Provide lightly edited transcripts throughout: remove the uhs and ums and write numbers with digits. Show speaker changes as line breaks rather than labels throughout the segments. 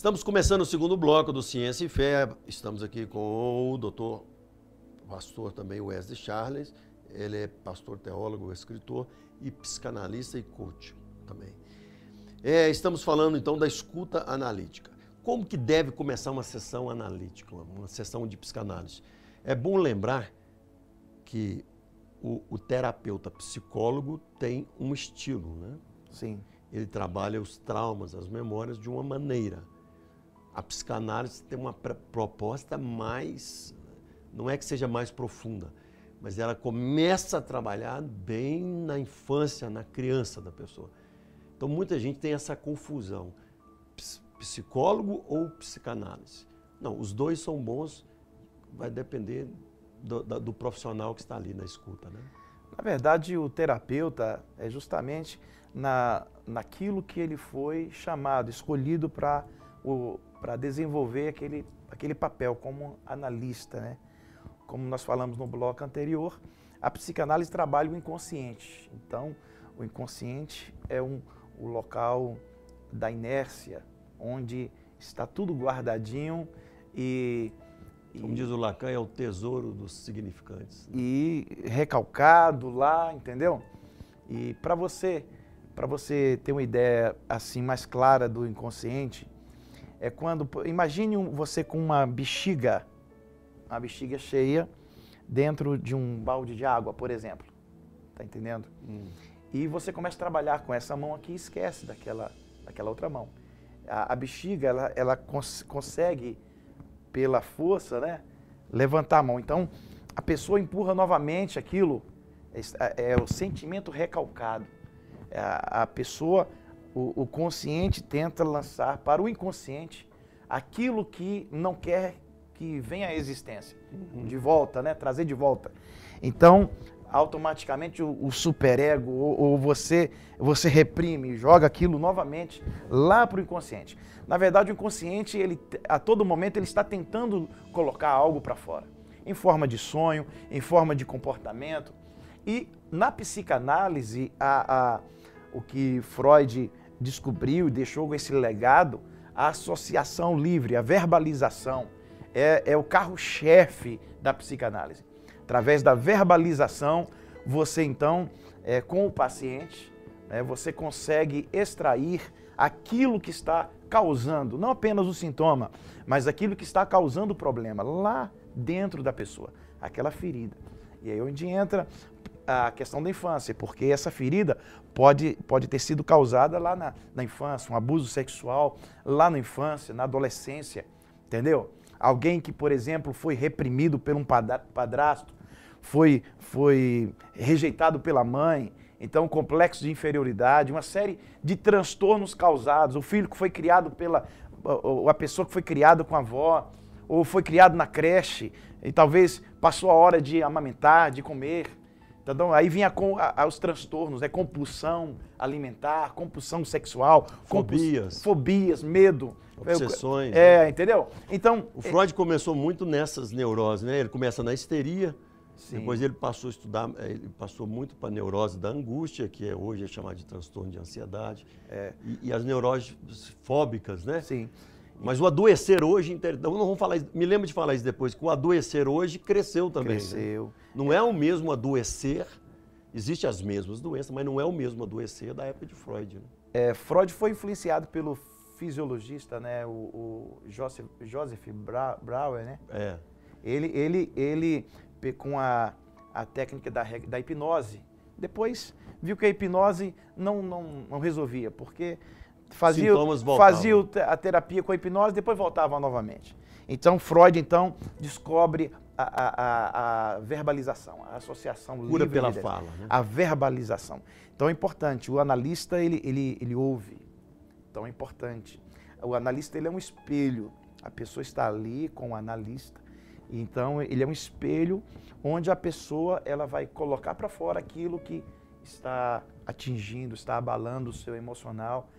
Estamos começando o segundo bloco do Ciência e Fé. Estamos aqui com o doutor, pastor também, Wesley Charles. Ele é pastor, teólogo, escritor e psicanalista e coach também. Estamos falando então da escuta analítica. Como que deve começar uma sessão analítica, uma sessão de psicanálise? É bom lembrar que o terapeuta psicólogo tem um estilo, né?
Sim.
Ele trabalha os traumas, as memórias de uma maneira. A psicanálise tem uma proposta mais, não é que seja mais profunda, mas ela começa a trabalhar bem na infância, na criança da pessoa. Então muita gente tem essa confusão, psicólogo ou psicanálise. Não, os dois são bons, vai depender do profissional que está ali na escuta, né?
Na verdade, o terapeuta é justamente naquilo que ele foi chamado, escolhido para desenvolver aquele papel como analista, né? Como nós falamos no bloco anterior, a psicanálise trabalha o inconsciente. Então, o inconsciente é o local da inércia, onde está tudo guardadinho
como diz o Lacan, é o tesouro dos significantes.
E recalcado lá, entendeu? E para você ter uma ideia assim mais clara do inconsciente, é quando, imagine você com uma bexiga cheia dentro de um balde de água, por exemplo. Tá entendendo? E você começa a trabalhar com essa mão aqui e esquece daquela outra mão. A bexiga, ela consegue, pela força, né, levantar a mão. Então, a pessoa empurra novamente aquilo, é o sentimento recalcado. A pessoa, o consciente tenta lançar para o inconsciente aquilo que não quer que venha à existência, de volta, né, trazer de volta. Então, automaticamente o superego ou você reprime, joga aquilo novamente lá para o inconsciente. Na verdade, o inconsciente, a todo momento, ele está tentando colocar algo para fora, em forma de sonho, em forma de comportamento. E na psicanálise, o que Freud descobriu e deixou esse legado, a associação livre, a verbalização, é o carro-chefe da psicanálise. Através da verbalização, você então, com o paciente, você consegue extrair aquilo que está causando, não apenas o sintoma, mas aquilo que está causando o problema lá dentro da pessoa, aquela ferida. E aí onde entra a questão da infância, porque essa ferida pode ter sido causada lá na infância, um abuso sexual lá na infância, na adolescência, entendeu? Alguém que, por exemplo, foi reprimido por um padrasto, foi rejeitado pela mãe, então complexo de inferioridade, uma série de transtornos causados, o filho que foi criado a pessoa que foi criada com a avó, ou foi criado na creche, e talvez passou a hora de amamentar, de comer. Então, aí vinha os transtornos, compulsão alimentar, compulsão sexual, fobias, medo.
Obsessões.
Entendeu? Então,
o Freud começou muito nessas neuroses, né? Ele começa na histeria,
sim.
Depois ele passou a estudar, ele passou muito para a neurose da angústia, que hoje é chamada de transtorno de ansiedade, e as neuroses fóbicas, né?
Sim.
Mas o adoecer hoje, não vamos falar, me lembro de falar isso depois, que o adoecer hoje cresceu também.
Cresceu.
Né? Não é o mesmo adoecer, existem as mesmas doenças, mas não é o mesmo adoecer da época de Freud. Né?
Freud foi influenciado pelo fisiologista, né, o Joseph Brauer, né? Ele com a técnica da hipnose, depois viu que a hipnose não resolvia, porque fazia a terapia com a hipnose, depois voltava novamente. Então, Freud descobre a verbalização, a associação livre.
Cura pela fala. Né?
A verbalização. Então, é importante, o analista, ele ouve. Então, é importante. O analista, ele é um espelho. A pessoa está ali com o analista. Então, ele é um espelho onde a pessoa ela vai colocar para fora aquilo que está atingindo, está abalando o seu emocional.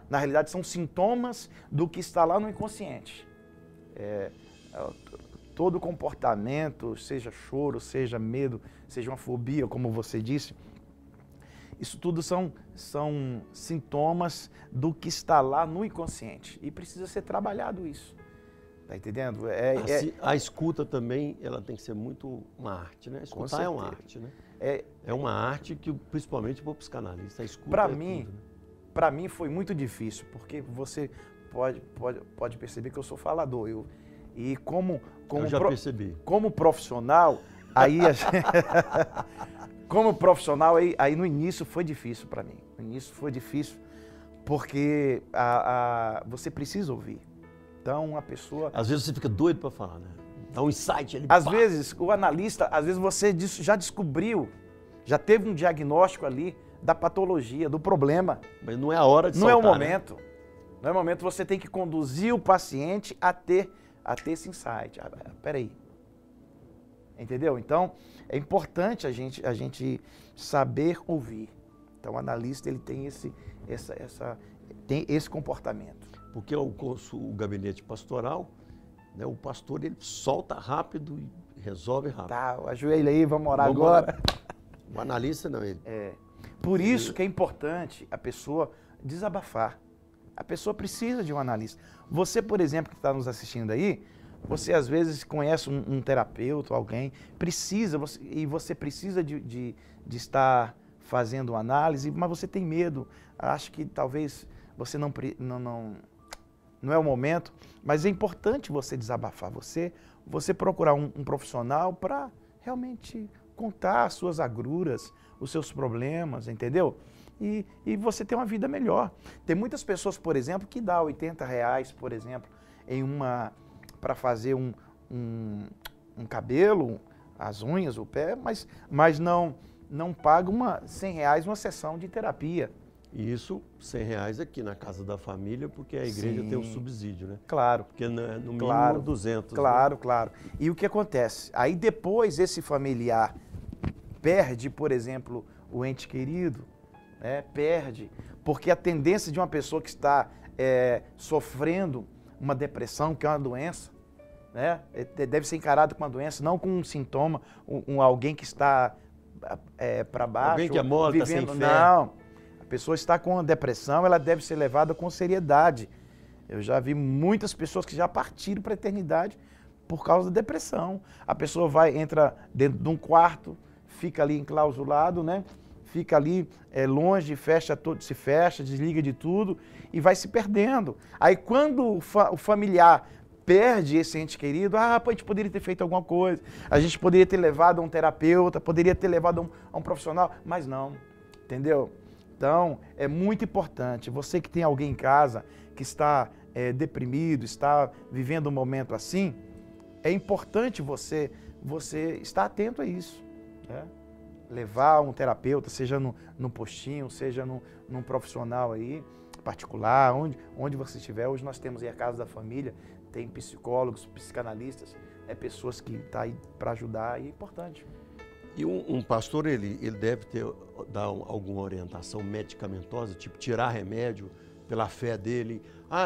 Na realidade, são sintomas do que está lá no inconsciente. Todo comportamento, seja choro, seja medo, seja uma fobia, como você disse, Isso tudo são sintomas do que está lá no inconsciente. E precisa ser trabalhado isso. Tá entendendo?
A escuta também, ela tem que ser muito uma arte, né? Escutar é uma arte, né? É uma arte que, principalmente para o psicanalista, a escuta
para
tudo,
mim,
né?
Para mim foi muito difícil, porque você pode perceber que eu sou falador. Eu
já percebi.
Como profissional, aí como profissional, aí no início foi difícil para mim. No início foi difícil porque você precisa ouvir. Então, a pessoa...
Às vezes você fica doido para falar, né? Dá um insight ali.
Às vezes, o analista, você já descobriu, já teve um diagnóstico ali da patologia, do problema.
Mas não é a hora de
soltar,
Não é o
momento. Né? Não é o momento, você tem que conduzir o paciente a ter esse insight. Peraí. Entendeu? Então, é importante a gente saber ouvir. Então, o analista, ele tem esse comportamento.
Porque o gabinete pastoral, né, o pastor, ele solta rápido e resolve rápido.
Tá, ajoelha aí, vamos orar agora.
O analista não, ele.
Por isso que é importante a pessoa desabafar. A pessoa precisa de um analista. Você, por exemplo, que está nos assistindo aí, você às vezes conhece um terapeuta, alguém, você precisa de estar fazendo uma análise, mas você tem medo. Acho que talvez você não é o momento, mas é importante você desabafar, você procurar um profissional para realmente contar as suas agruras, os seus problemas, entendeu? E você ter uma vida melhor. Tem muitas pessoas, por exemplo, que dá R$80, por exemplo, para fazer um cabelo, as unhas, o pé, mas não paga R$100 uma sessão de terapia.
E isso, R$100 aqui na casa da família, porque a igreja tem um subsídio, né?
Claro.
Porque no mínimo 200.
Claro,
né?
Claro. E o que acontece? Aí depois esse familiar perde, por exemplo, o ente querido, né? Perde, porque a tendência de uma pessoa que está sofrendo uma depressão, que é uma doença, né? Deve ser encarado como uma doença, não como um sintoma, alguém que está para baixo.
Alguém que é morto,
vivendo,
sem fé.
Não. A pessoa está com uma depressão, ela deve ser levada com seriedade. Eu já vi muitas pessoas que já partiram para a eternidade por causa da depressão. A pessoa entra dentro de um quarto, fica ali enclausulado, né? Fica ali longe, se fecha, desliga de tudo e vai se perdendo. Aí quando o familiar perde esse ente querido, a gente poderia ter feito alguma coisa, a gente poderia ter levado a um terapeuta, poderia ter levado a um profissional, mas não, entendeu? Então, é muito importante, você que tem alguém em casa que está deprimido, está vivendo um momento assim, é importante você estar atento a isso, né? Levar um terapeuta, seja no postinho, seja num profissional aí, particular, onde você estiver. Hoje nós temos aí a Casa da Família, tem psicólogos, psicanalistas, pessoas que estão aí para ajudar e é importante.
E um pastor, ele deve dar alguma orientação medicamentosa, tipo tirar remédio pela fé dele.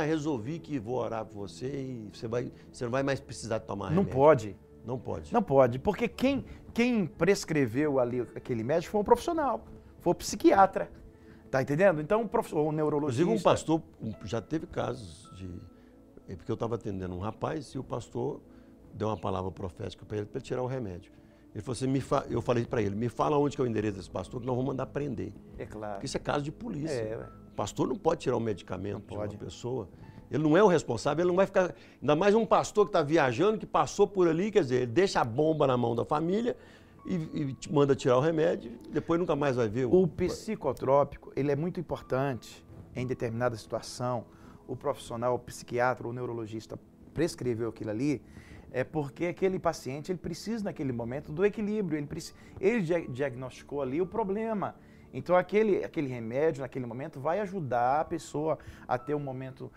Resolvi que vou orar por você e você não vai mais precisar tomar remédio.
Não pode.
Não pode.
Não pode, porque quem prescreveu ali aquele médico foi um profissional, foi um psiquiatra. Tá entendendo? Então, o neurologista...
Inclusive, um pastor, já teve casos porque eu estava atendendo um rapaz e o pastor deu uma palavra profética para ele tirar o remédio. Ele falou assim, eu falei para ele, me fala onde que é o endereço desse pastor, que nós vamos mandar prender.
É claro.
Porque isso é caso de polícia. O pastor não pode tirar o medicamento de uma pessoa. Ele não é o responsável, ele não vai ficar... Ainda mais um pastor que está viajando, que passou por ali, quer dizer, ele deixa a bomba na mão da família e te manda tirar o remédio, depois nunca mais vai ver.
O psicotrópico, ele é muito importante em determinada situação. O profissional, o psiquiatra, o neurologista prescreveu aquilo ali, porque aquele paciente, ele precisa naquele momento do equilíbrio, ele diagnosticou ali o problema. Então aquele remédio naquele momento vai ajudar a pessoa a ter um momento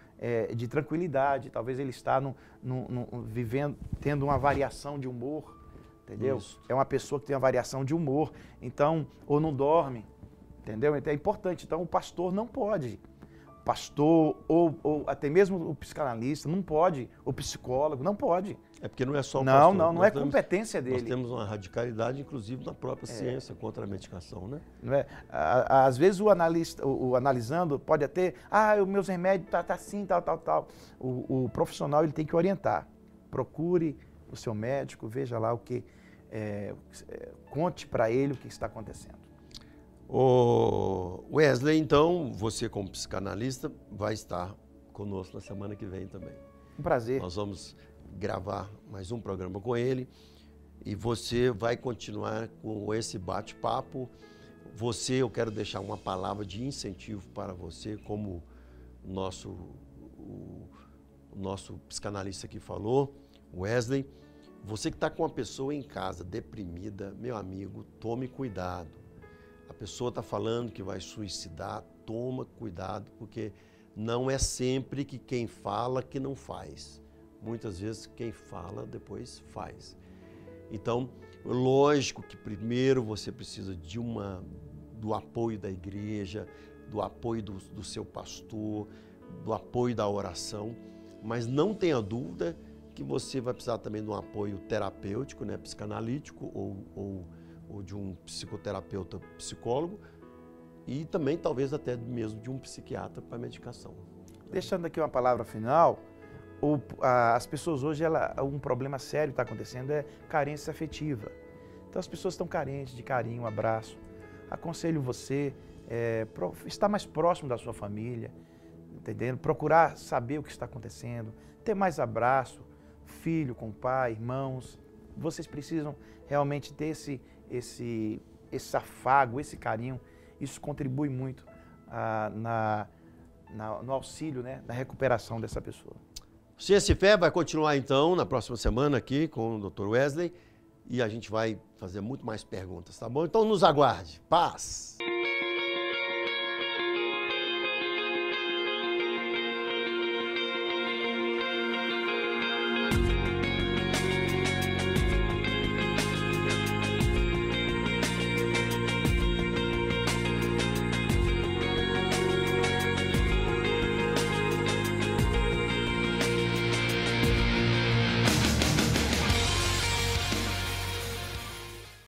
de tranquilidade. Talvez ele está vivendo, tendo uma variação de humor, entendeu? Isso. É uma pessoa que tem uma variação de humor, então, ou não dorme, entendeu? Então é importante. Então o pastor não pode. pastor ou até mesmo o psicanalista, não pode, o psicólogo, não pode.
É porque não é só o pastor.
Não é competência dele.
Nós temos uma radicalidade, inclusive, na própria ciência contra a medicação, né?
Não é? Às vezes o analista, o analisando pode até, os meus remédios tá assim, tal. O profissional ele tem que orientar. Procure o seu médico, veja lá o que, conte para ele o que está acontecendo.
Ô Wesley, então, você como psicanalista vai estar conosco na semana que vem também.
Um prazer.
Nós vamos gravar mais um programa com ele e você vai continuar com esse bate-papo. Eu quero deixar uma palavra de incentivo para você, como o nosso psicanalista aqui falou, Wesley. Você que está com uma pessoa em casa deprimida, meu amigo, tome cuidado. A pessoa está falando que vai suicidar, toma cuidado, porque não é sempre que quem fala que não faz. Muitas vezes quem fala depois faz. Então, lógico que primeiro você precisa do apoio da igreja, do apoio do seu pastor, do apoio da oração, mas não tenha dúvida que você vai precisar também de um apoio terapêutico, né, psicanalítico ou de um psicoterapeuta psicólogo e também talvez até mesmo de um psiquiatra para medicação.
Deixando aqui uma palavra final, as pessoas hoje, um problema sério está acontecendo é carência afetiva. Então as pessoas estão carentes de carinho, abraço. Aconselho você estar mais próximo da sua família, entendendo? Procurar saber o que está acontecendo, ter mais abraço, filho com pai, irmãos. Vocês precisam realmente ter esse afago, esse carinho. Isso contribui muito no auxílio, né, na recuperação dessa pessoa.
Ciência e Fé vai continuar então na próxima semana aqui com o Dr. Wesley e a gente vai fazer muito mais perguntas, tá bom? Então nos aguarde. Paz!